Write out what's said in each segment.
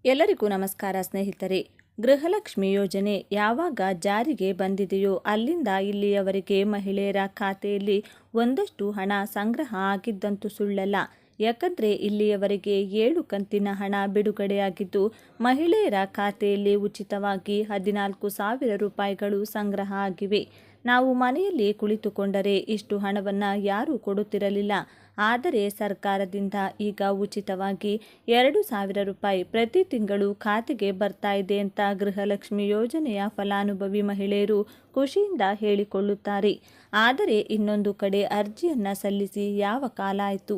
ಎಲ್ಲರಿಗೂ ನಮಸ್ಕಾರ ಸ್ನೇಹಿತರೆ. ಗೃಹಲಕ್ಷ್ಮಿ ಯೋಜನೆ ಯಾವಾಗ ಜಾರಿಗೆ ಬಂದಿದೆಯೋ ಅಲ್ಲಿಂದ ಇಲ್ಲಿಯವರೆಗೆ ಮಹಿಳೆಯರ ಖಾತೆಯಲ್ಲಿ ಒಂದಷ್ಟು ಹಣ ಸಂಗ್ರಹ ಆಗಿದ್ದಂತೂ ಸುಳ್ಳಲ್ಲ. ಯಾಕಂದರೆ ಇಲ್ಲಿಯವರೆಗೆ 7 ಕಂತಿನ ಹಣ ಬಿಡುಗಡೆಯಾಗಿದ್ದು ಮಹಿಳೆಯರ ಖಾತೆಯಲ್ಲಿ ಉಚಿತವಾಗಿ 14,000 ರೂಪಾಯಿಗಳು ಸಂಗ್ರಹ ಆಗಿವೆ. ನಾವು ಮನೆಯಲ್ಲಿ ಕುಳಿತುಕೊಂಡರೆ ಇಷ್ಟು ಹಣವನ್ನು ಯಾರೂ ಕೊಡುತ್ತಿರಲಿಲ್ಲ. ಆದರೆ ಸರ್ಕಾರದಿಂದ ಈಗ ಉಚಿತವಾಗಿ 2,000 ರೂಪಾಯಿ ಪ್ರತಿ ತಿಂಗಳು ಖಾತೆಗೆ ಬರ್ತಾ ಇದೆ ಅಂತ ಗೃಹಲಕ್ಷ್ಮಿ ಯೋಜನೆಯ ಫಲಾನುಭವಿ ಮಹಿಳೆಯರು ಖುಷಿಯಿಂದ ಹೇಳಿಕೊಳ್ಳುತ್ತಾರೆ. ಆದರೆ ಇನ್ನೊಂದು ಕಡೆ ಅರ್ಜಿಯನ್ನು ಸಲ್ಲಿಸಿ ಯಾವ ಕಾಲ ಆಯಿತು,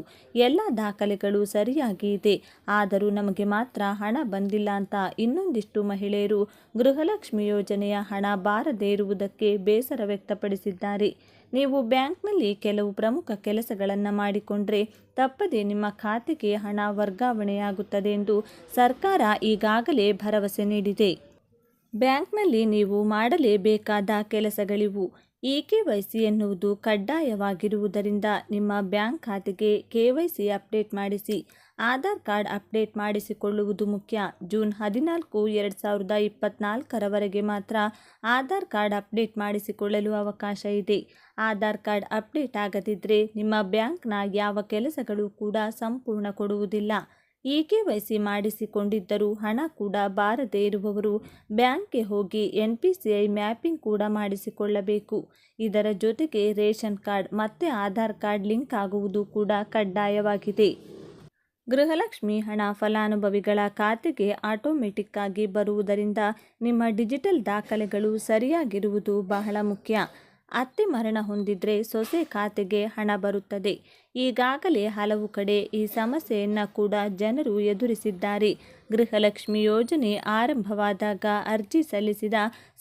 ಎಲ್ಲ ದಾಖಲೆಗಳು ಸರಿಯಾಗಿ ಇದೆ, ಆದರೂ ನಮಗೆ ಮಾತ್ರ ಹಣ ಬಂದಿಲ್ಲ ಅಂತ ಇನ್ನೊಂದಿಷ್ಟು ಮಹಿಳೆಯರು ಗೃಹಲಕ್ಷ್ಮಿ ಯೋಜನೆಯ ಹಣ ಬಾರದೇ ಇರುವುದಕ್ಕೆ ಬೇಸರ ವ್ಯಕ್ತಪಡಿಸಿದ್ದಾರೆ. ನೀವು ಬ್ಯಾಂಕ್ನಲ್ಲಿ ಕೆಲವು ಪ್ರಮುಖ ಕೆಲಸಗಳನ್ನು ಮಾಡಿಕೊಂಡ್ರೆ ತಪ್ಪದೇ ನಿಮ್ಮ ಖಾತೆಗೆ ಹಣ ವರ್ಗಾವಣೆಯಾಗುತ್ತದೆ ಎಂದು ಸರ್ಕಾರ ಈಗಾಗಲೇ ಭರವಸೆ ನೀಡಿದೆ. ಬ್ಯಾಂಕ್ನಲ್ಲಿ ನೀವು ಮಾಡಲೇಬೇಕಾದ ಕೆಲಸಗಳಿವು. KYC ಎನ್ನುವುದು ಕಡ್ಡಾಯವಾಗಿರುವುದರಿಂದ ನಿಮ್ಮ ಬ್ಯಾಂಕ್ ಖಾತೆಗೆ KYC ಅಪ್ಡೇಟ್ ಮಾಡಿಸಿ. ಆಧಾರ್ ಕಾರ್ಡ್ ಅಪ್ಡೇಟ್ ಮಾಡಿಸಿಕೊಳ್ಳುವುದು ಮುಖ್ಯ. ಜೂನ್ 14, 2024 ಮಾತ್ರ ಆಧಾರ್ ಕಾರ್ಡ್ ಅಪ್ಡೇಟ್ ಮಾಡಿಸಿಕೊಳ್ಳಲು ಅವಕಾಶ ಇದೆ. ಆಧಾರ್ ಕಾರ್ಡ್ ಅಪ್ಡೇಟ್ ಆಗದಿದ್ದರೆ ನಿಮ್ಮ ಬ್ಯಾಂಕ್ನ ಯಾವ ಕೆಲಸಗಳು ಕೂಡ ಸಂಪೂರ್ಣ ಕೊಡುವುದಿಲ್ಲ. KYC ಮಾಡಿಸಿಕೊಂಡಿದ್ದರೂ ಹಣ ಕೂಡ ಬಾರದೇ ಇರುವವರು ಬ್ಯಾಂಕ್ಗೆ ಹೋಗಿ NPCI ಮ್ಯಾಪಿಂಗ್ ಕೂಡ ಮಾಡಿಸಿಕೊಳ್ಳಬೇಕು. ಇದರ ಜೊತೆಗೆ ರೇಷನ್ ಕಾರ್ಡ್ ಮತ್ತು ಆಧಾರ್ ಕಾರ್ಡ್ ಲಿಂಕ್ ಆಗುವುದು ಕೂಡ ಕಡ್ಡಾಯವಾಗಿದೆ. ಗೃಹಲಕ್ಷ್ಮಿ ಹಣ ಫಲಾನುಭವಿಗಳ ಖಾತೆಗೆ ಆಟೋಮೆಟಿಕ್ ಆಗಿ ಬರುವುದರಿಂದ ನಿಮ್ಮ ಡಿಜಿಟಲ್ ದಾಖಲೆಗಳು ಸರಿಯಾಗಿರುವುದು ಬಹಳ ಮುಖ್ಯ. ಅತ್ತೆ ಮರಣ ಹೊಂದಿದ್ರೆ ಸೊಸೆ ಖಾತೆಗೆ ಹಣ ಬರುತ್ತದೆ. ಈಗಾಗಲೇ ಹಲವು ಕಡೆ ಈ ಸಮಸ್ಯೆಯನ್ನು ಕೂಡ ಜನರು ಎದುರಿಸಿದ್ದಾರೆ. ಗೃಹಲಕ್ಷ್ಮಿ ಯೋಜನೆ ಆರಂಭವಾದಾಗ ಅರ್ಜಿ ಸಲ್ಲಿಸಿದ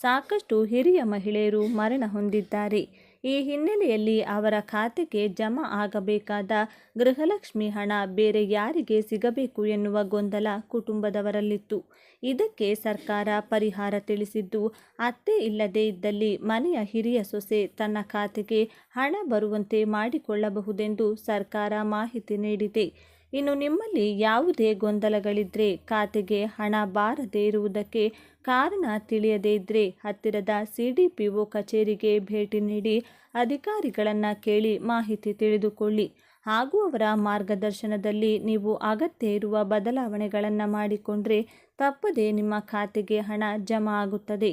ಸಾಕಷ್ಟು ಹಿರಿಯ ಮಹಿಳೆಯರು ಮರಣ ಹೊಂದಿದ್ದಾರೆ. ಈ ಹಿನ್ನೆಲೆಯಲ್ಲಿ ಅವರ ಖಾತೆಗೆ ಜಮಾ ಆಗಬೇಕಾದ ಗೃಹಲಕ್ಷ್ಮಿ ಹಣ ಬೇರೆ ಯಾರಿಗೆ ಸಿಗಬೇಕು ಎನ್ನುವ ಗೊಂದಲ ಕುಟುಂಬದವರಲ್ಲಿತ್ತು. ಇದಕ್ಕೆ ಸರ್ಕಾರ ಪರಿಹಾರ ತಿಳಿಸಿದ್ದು, ಅತ್ತೆ ಇಲ್ಲದೇ ಇದ್ದಲ್ಲಿ ಮನೆಯ ಹಿರಿಯ ಸೊಸೆ ತನ್ನ ಖಾತೆಗೆ ಹಣ ಬರುವಂತೆ ಮಾಡಿಕೊಳ್ಳಬಹುದೆಂದು ಸರ್ಕಾರ ಮಾಹಿತಿ ನೀಡಿದೆ. ಇನ್ನು ನಿಮ್ಮಲ್ಲಿ ಯಾವುದೇ ಗೊಂದಲಗಳಿದ್ದರೆ, ಖಾತೆಗೆ ಹಣ ಬಾರದೇ ಇರುವುದಕ್ಕೆ ಕಾರಣ ತಿಳಿಯದೇ ಇದ್ದರೆ ಹತ್ತಿರದ CDPO ಕಚೇರಿಗೆ ಭೇಟಿ ನೀಡಿ ಅಧಿಕಾರಿಗಳನ್ನು ಕೇಳಿ ಮಾಹಿತಿ ತಿಳಿದುಕೊಳ್ಳಿ. ಹಾಗೂ ಅವರ ಮಾರ್ಗದರ್ಶನದಲ್ಲಿ ನೀವು ಅಗತ್ಯ ಇರುವ ಬದಲಾವಣೆಗಳನ್ನು ಮಾಡಿಕೊಂಡ್ರೆ ತಪ್ಪದೇ ನಿಮ್ಮ ಖಾತೆಗೆ ಹಣ ಜಮಾ ಆಗುತ್ತದೆ.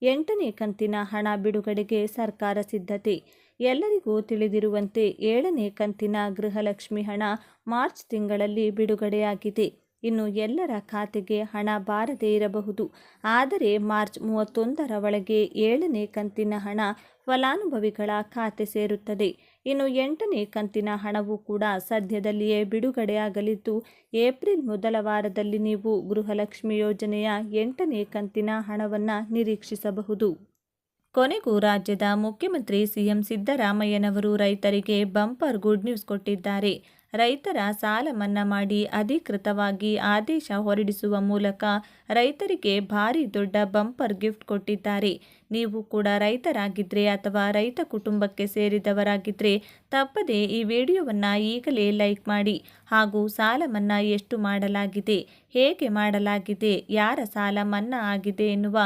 8ನೇ ಕಂತಿನ ಹಣ ಬಿಡುಗಡೆಗೆ ಸರ್ಕಾರ ಸಿದ್ಧತೆ. ಎಲ್ಲರಿಗೂ ತಿಳಿದಿರುವಂತೆ 7ನೇ ಕಂತಿನ ಗೃಹಲಕ್ಷ್ಮಿ ಹಣ ಮಾರ್ಚ್ ತಿಂಗಳಲ್ಲಿ ಬಿಡುಗಡೆಯಾಗಿದೆ. ಇನ್ನು ಎಲ್ಲರ ಖಾತೆಗೆ ಹಣ ಬಾರದೇ ಇರಬಹುದು. ಆದರೆ ಮಾರ್ಚ್ 31 ಒಳಗೆ 7ನೇ ಕಂತಿನ ಹಣ ಫಲಾನುಭವಿಗಳ ಖಾತೆ ಸೇರುತ್ತದೆ. ಇನ್ನು 8ನೇ ಕಂತಿನ ಹಣವು ಕೂಡ ಸದ್ಯದಲ್ಲಿಯೇ ಬಿಡುಗಡೆಯಾಗಲಿದ್ದು, ಏಪ್ರಿಲ್ ಮೊದಲ ವಾರದಲ್ಲಿ ನೀವು ಗೃಹಲಕ್ಷ್ಮಿ ಯೋಜನೆಯ 8ನೇ ಕಂತಿನ ಹಣವನ್ನು ನಿರೀಕ್ಷಿಸಬಹುದು. ಕೊನೆಗೂ ರಾಜ್ಯದ ಮುಖ್ಯಮಂತ್ರಿ CM ಸಿದ್ದರಾಮಯ್ಯನವರು ರೈತರಿಗೆ ಬಂಪರ್ ಗುಡ್ ನ್ಯೂಸ್ ಕೊಟ್ಟಿದ್ದಾರೆ. ರೈತರ ಸಾಲ ಮನ್ನಾ ಮಾಡಿ ಅಧಿಕೃತವಾಗಿ ಆದೇಶ ಹೊರಡಿಸುವ ಮೂಲಕ ರೈತರಿಗೆ ಭಾರಿ ದೊಡ್ಡ ಬಂಪರ್ ಗಿಫ್ಟ್ ಕೊಟ್ಟಿದ್ದಾರೆ. ನೀವು ಕೂಡ ರೈತರಾಗಿದ್ದರೆ ಅಥವಾ ರೈತ ಕುಟುಂಬಕ್ಕೆ ಸೇರಿದವರಾಗಿದ್ದರೆ ತಪ್ಪದೇ ಈ ವಿಡಿಯೋವನ್ನು ಈಗಲೇ ಲೈಕ್ ಮಾಡಿ. ಹಾಗೂ ಸಾಲ ಮನ್ನಾ ಎಷ್ಟು ಮಾಡಲಾಗಿದೆ, ಹೇಗೆ ಮಾಡಲಾಗಿದೆ, ಯಾರ ಸಾಲ ಮನ್ನಾ ಆಗಿದೆ ಎನ್ನುವ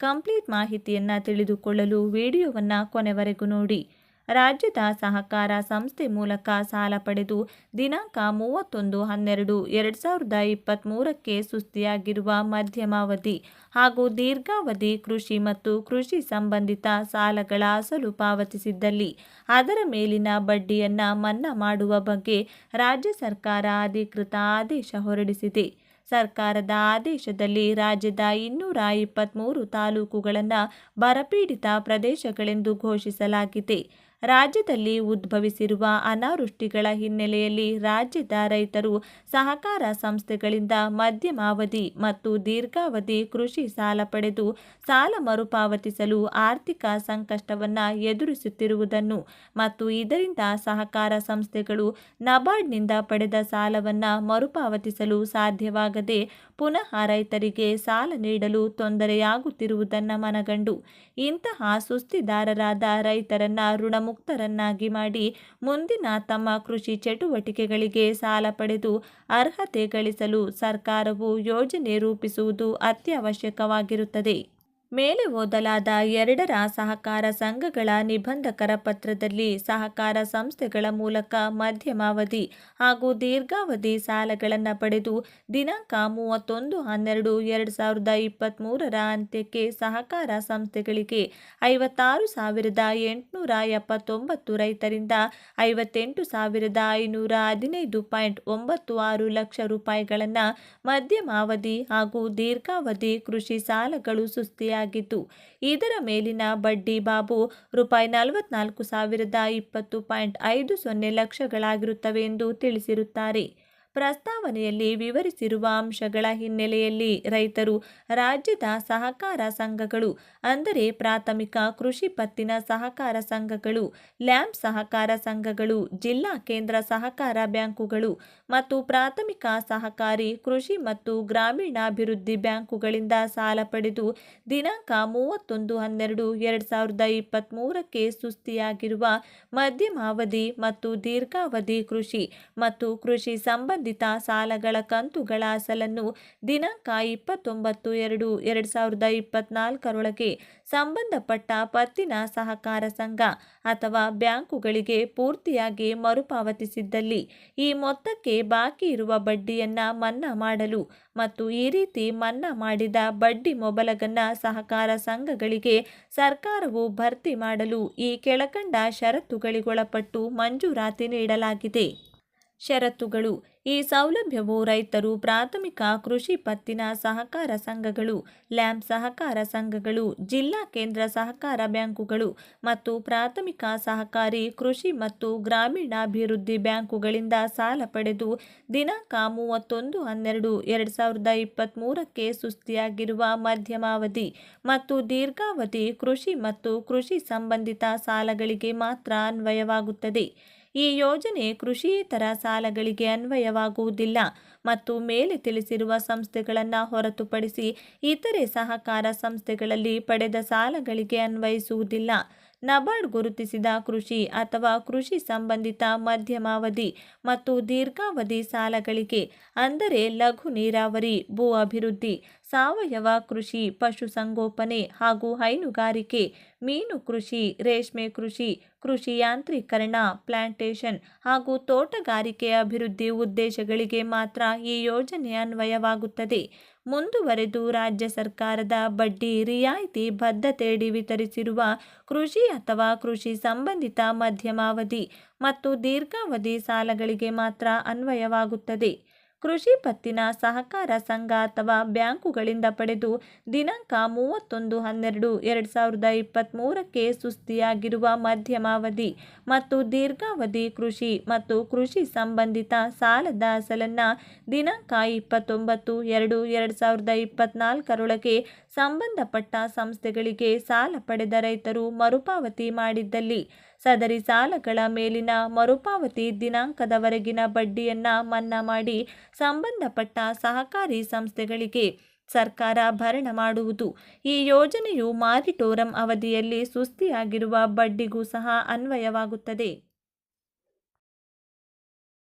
ಕಂಪ್ಲೀಟ್ ಮಾಹಿತಿಯನ್ನು ತಿಳಿದುಕೊಳ್ಳಲು ವಿಡಿಯೋವನ್ನು ಕೊನೆವರೆಗೂ ನೋಡಿ. ರಾಜ್ಯದ ಸಹಕಾರ ಸಂಸ್ಥೆ ಮೂಲಕ ಸಾಲ ಪಡೆದು ದಿನಾಂಕ 31/12/2023 ಸುಸ್ತಿಯಾಗಿರುವ ಮಧ್ಯಮಾವಧಿ ಹಾಗೂ ದೀರ್ಘಾವಧಿ ಕೃಷಿ ಮತ್ತು ಕೃಷಿ ಸಂಬಂಧಿತ ಸಾಲಗಳ ಅಸಲು ಪಾವತಿಸಿದ್ದಲ್ಲಿ ಅದರ ಮೇಲಿನ ಬಡ್ಡಿಯನ್ನು ಮನ್ನಾ ಮಾಡುವ ಬಗ್ಗೆ ರಾಜ್ಯ ಸರ್ಕಾರ ಅಧಿಕೃತ ಆದೇಶ ಹೊರಡಿಸಿದೆ. ಸರ್ಕಾರದ ಆದೇಶದಲ್ಲಿ ರಾಜ್ಯದ 223 ತಾಲೂಕುಗಳನ್ನು ಬರಪೀಡಿತ ಪ್ರದೇಶಗಳೆಂದು ಘೋಷಿಸಲಾಗಿದೆ. ರಾಜ್ಯದಲ್ಲಿ ಉದ್ಭವಿಸಿರುವ ಅನಾವೃಷ್ಟಿಗಳ ಹಿನ್ನೆಲೆಯಲ್ಲಿ ರಾಜ್ಯದ ರೈತರು ಸಹಕಾರ ಸಂಸ್ಥೆಗಳಿಂದ ಮಧ್ಯಮಾವಧಿ ಮತ್ತು ದೀರ್ಘಾವಧಿ ಕೃಷಿ ಸಾಲ ಪಡೆದು ಸಾಲ ಮರುಪಾವತಿಸಲು ಆರ್ಥಿಕ ಸಂಕಷ್ಟವನ್ನು ಎದುರಿಸುತ್ತಿರುವುದನ್ನು ಮತ್ತು ಇದರಿಂದ ಸಹಕಾರ ಸಂಸ್ಥೆಗಳು ನಬಾರ್ಡ್ನಿಂದ ಪಡೆದ ಸಾಲವನ್ನು ಮರುಪಾವತಿಸಲು ಸಾಧ್ಯವಾಗದೆ ಪುನಃ ರೈತರಿಗೆ ಸಾಲ ನೀಡಲು ತೊಂದರೆಯಾಗುತ್ತಿರುವುದನ್ನು ಮನಗಂಡು ಇಂತಹ ಸುಸ್ತಿದಾರರಾದ ರೈತರನ್ನು ಋಣಮುಕ್ತ ಮುಕ್ತರನ್ನಾಗಿ ಮಾಡಿ ಮುಂದಿನ ತಮ್ಮ ಕೃಷಿ ಚಟುವಟಿಕೆಗಳಿಗೆ ಸಾಲ ಪಡೆದು ಅರ್ಹತೆ ಗಳಿಸಲು ಸರ್ಕಾರವು ಯೋಜನೆ ರೂಪಿಸುವುದು ಅತ್ಯವಶ್ಯಕವಾಗಿರುತ್ತದೆ. ಮೇಲೆ ಓದಲಾದ 2ರ ಸಹಕಾರ ಸಂಘಗಳ ನಿಬಂಧಕರ ಪತ್ರದಲ್ಲಿ ಸಹಕಾರ ಸಂಸ್ಥೆಗಳ ಮೂಲಕ ಮಧ್ಯಮಾವಧಿ ಹಾಗೂ ದೀರ್ಘಾವಧಿ ಸಾಲಗಳನ್ನು ಪಡೆದು ದಿನಾಂಕ 31/12/2023 ಅಂತ್ಯಕ್ಕೆ ಸಹಕಾರ ಸಂಸ್ಥೆಗಳಿಗೆ 56,879 ರೈತರಿಂದ 58,515.96 ಲಕ್ಷ ರೂಪಾಯಿಗಳನ್ನು ಮಧ್ಯಮಾವಧಿ ಹಾಗೂ ದೀರ್ಘಾವಧಿ ಕೃಷಿ ಸಾಲಗಳು ಸುಸ್ತಿಯಾಗಿದ್ದು ಇದರ ಮೇಲಿನ ಬಡ್ಡಿ ಬಾಬು ರೂಪಾಯಿ 44,020.50 ಲಕ್ಷಗಳಾಗಿರುತ್ತವೆ ಎಂದು ತಿಳಿಸಿರುತ್ತಾರೆ. ಪ್ರಸ್ತಾವನೆಯಲ್ಲಿ ವಿವರಿಸಿರುವ ಅಂಶಗಳ ಹಿನ್ನೆಲೆಯಲ್ಲಿ ರೈತರು ರಾಜ್ಯದ ಸಹಕಾರ ಸಂಘಗಳು ಅಂದರೆ ಪ್ರಾಥಮಿಕ ಕೃಷಿ ಪತ್ತಿನ ಸಹಕಾರ ಸಂಘಗಳು, ಲ್ಯಾಂಪ್ ಸಹಕಾರ ಸಂಘಗಳು, ಜಿಲ್ಲಾ ಕೇಂದ್ರ ಸಹಕಾರ ಬ್ಯಾಂಕುಗಳು ಮತ್ತು ಪ್ರಾಥಮಿಕ ಸಹಕಾರಿ ಕೃಷಿ ಮತ್ತು ಗ್ರಾಮೀಣಾಭಿವೃದ್ಧಿ ಬ್ಯಾಂಕುಗಳಿಂದ ಸಾಲ ಪಡೆದು ದಿನಾಂಕ 31/12/2023ಕ್ಕೆ ಸುಸ್ತಿಯಾಗಿರುವ ಮಧ್ಯಮಾವಧಿ ಮತ್ತು ದೀರ್ಘಾವಧಿ ಕೃಷಿ ಮತ್ತು ಕೃಷಿ ಸಂಬಂಧಿತ ಸಾಲಗಳ ಕಂತುಗಳ ಅಸಲನ್ನು ದಿನಾಂಕ 29/2/2024 ಸಂಬಂಧಪಟ್ಟ ಪತ್ತಿನ ಸಹಕಾರ ಸಂಘ ಅಥವಾ ಬ್ಯಾಂಕುಗಳಿಗೆ ಪೂರ್ತಿಯಾಗಿ ಮರುಪಾವತಿಸಿದ್ದಲ್ಲಿ ಈ ಮೊತ್ತಕ್ಕೆ ಬಾಕಿ ಇರುವ ಬಡ್ಡಿಯನ್ನು ಮನ್ನಾ ಮಾಡಲು ಮತ್ತು ಈ ರೀತಿ ಮನ್ನಾ ಮಾಡಿದ ಬಡ್ಡಿ ಮೊಬಲಗನ್ನು ಸಹಕಾರ ಸಂಘಗಳಿಗೆ ಸರ್ಕಾರವು ಭರ್ತಿ ಮಾಡಲು ಈ ಕೆಳಕಂಡ ಷರತ್ತುಗಳಿಗೊಳಪಟ್ಟು ಮಂಜೂರಾತಿ ನೀಡಲಾಗಿದೆ. ಷರತ್ತುಗಳು: ಈ ಸೌಲಭ್ಯವು ರೈತರು ಪ್ರಾಥಮಿಕ ಕೃಷಿ ಪತ್ತಿನ ಸಹಕಾರ ಸಂಘಗಳು, ಲ್ಯಾಂಪ್ ಸಹಕಾರ ಸಂಘಗಳು, ಜಿಲ್ಲಾ ಕೇಂದ್ರ ಸಹಕಾರ ಬ್ಯಾಂಕುಗಳು ಮತ್ತು ಪ್ರಾಥಮಿಕ ಸಹಕಾರಿ ಕೃಷಿ ಮತ್ತು ಗ್ರಾಮೀಣಾಭಿವೃದ್ಧಿ ಬ್ಯಾಂಕುಗಳಿಂದ ಸಾಲ ಪಡೆದು ದಿನಾಂಕ 31/12/2023ಕ್ಕೆ ಸುಸ್ತಿಯಾಗಿರುವ ಮಧ್ಯಮಾವಧಿ ಮತ್ತು ದೀರ್ಘಾವಧಿ ಕೃಷಿ ಮತ್ತು ಕೃಷಿ ಸಂಬಂಧಿತ ಸಾಲಗಳಿಗೆ ಮಾತ್ರ ಅನ್ವಯವಾಗುತ್ತದೆ. ಈ ಯೋಜನೆ ಕೃಷಿಯೇತರ ಸಾಲಗಳಿಗೆ ಅನ್ವಯವಾಗುವುದಿಲ್ಲ ಮತ್ತು ಮೇಲೆ ತಿಳಿಸಿರುವ ಸಂಸ್ಥೆಗಳನ್ನು ಹೊರತುಪಡಿಸಿ ಇತರೆ ಸಹಕಾರ ಸಂಸ್ಥೆಗಳಲ್ಲಿ ಪಡೆದ ಸಾಲಗಳಿಗೆ ಅನ್ವಯಿಸುವುದಿಲ್ಲ. ನಬಾರ್ಡ್ ಗುರುತಿಸಿದ ಕೃಷಿ ಅಥವಾ ಕೃಷಿ ಸಂಬಂಧಿತ ಮಧ್ಯಮಾವಧಿ ಮತ್ತು ದೀರ್ಘಾವಧಿ ಸಾಲಗಳಿಗೆ ಅಂದರೆ ಲಘು ನೀರಾವರಿ, ಭೂ ಅಭಿವೃದ್ಧಿ, ಸಾವಯವ ಕೃಷಿ, ಪಶುಸಂಗೋಪನೆ ಹಾಗೂ ಹೈನುಗಾರಿಕೆ, ಮೀನು ಕೃಷಿ, ರೇಷ್ಮೆ ಕೃಷಿ, ಕೃಷಿ ಯಾಂತ್ರೀಕರಣ, ಪ್ಲಾಂಟೇಶನ್ ಹಾಗೂ ತೋಟಗಾರಿಕೆ ಅಭಿವೃದ್ಧಿ ಉದ್ದೇಶಗಳಿಗೆ ಮಾತ್ರ ಈ ಯೋಜನೆ ಅನ್ವಯವಾಗುತ್ತದೆ. ಮುಂದುವರೆದು ರಾಜ್ಯ ಸರ್ಕಾರದ ಬಡ್ಡಿ ರಿಯಾಯಿತಿ ಬದ್ಧತೆಯಡಿ ವಿತರಿಸಿರುವ ಕೃಷಿ ಅಥವಾ ಕೃಷಿ ಸಂಬಂಧಿತ ಮಧ್ಯಮಾವಧಿ ಮತ್ತು ದೀರ್ಘಾವಧಿ ಸಾಲಗಳಿಗೆ ಮಾತ್ರ ಅನ್ವಯವಾಗುತ್ತದೆ. ಕೃಷಿ ಪತ್ತಿನ ಸಹಕಾರ ಸಂಘ ಅಥವಾ ಬ್ಯಾಂಕುಗಳಿಂದ ಪಡೆದು ದಿನಾಂಕ 31/12/2023ಕ್ಕೆ ಸುಸ್ತಿಯಾಗಿರುವ ಮಧ್ಯಮಾವಧಿ ಮತ್ತು ದೀರ್ಘಾವಧಿ ಕೃಷಿ ಮತ್ತು ಕೃಷಿ ಸಂಬಂಧಿತ ಸಾಲದ ಅಸಲನ್ನು ದಿನಾಂಕ 29/2/2024 ಸಂಬಂಧಪಟ್ಟ ಸಂಸ್ಥೆಗಳಿಗೆ ಸಾಲ ಪಡೆದ ರೈತರು ಮರುಪಾವತಿ ಮಾಡಿದ್ದಲ್ಲಿ ಸದರಿ ಸಾಲಗಳ ಮೇಲಿನ ಮರುಪಾವತಿ ದಿನಾಂಕದವರೆಗಿನ ಬಡ್ಡಿಯನ್ನು ಮನ್ನಾ ಮಾಡಿ ಸಂಬಂಧಪಟ್ಟ ಸಹಕಾರಿ ಸಂಸ್ಥೆಗಳಿಗೆ ಸರ್ಕಾರ ಭರಣ ಮಾಡುವುದು. ಈ ಯೋಜನೆಯು ಮಾರಿಟೋರಂ ಅವಧಿಯಲ್ಲಿ ಸುಸ್ತಿಯಾಗಿರುವ ಬಡ್ಡಿಗೂ ಸಹ ಅನ್ವಯವಾಗುತ್ತದೆ.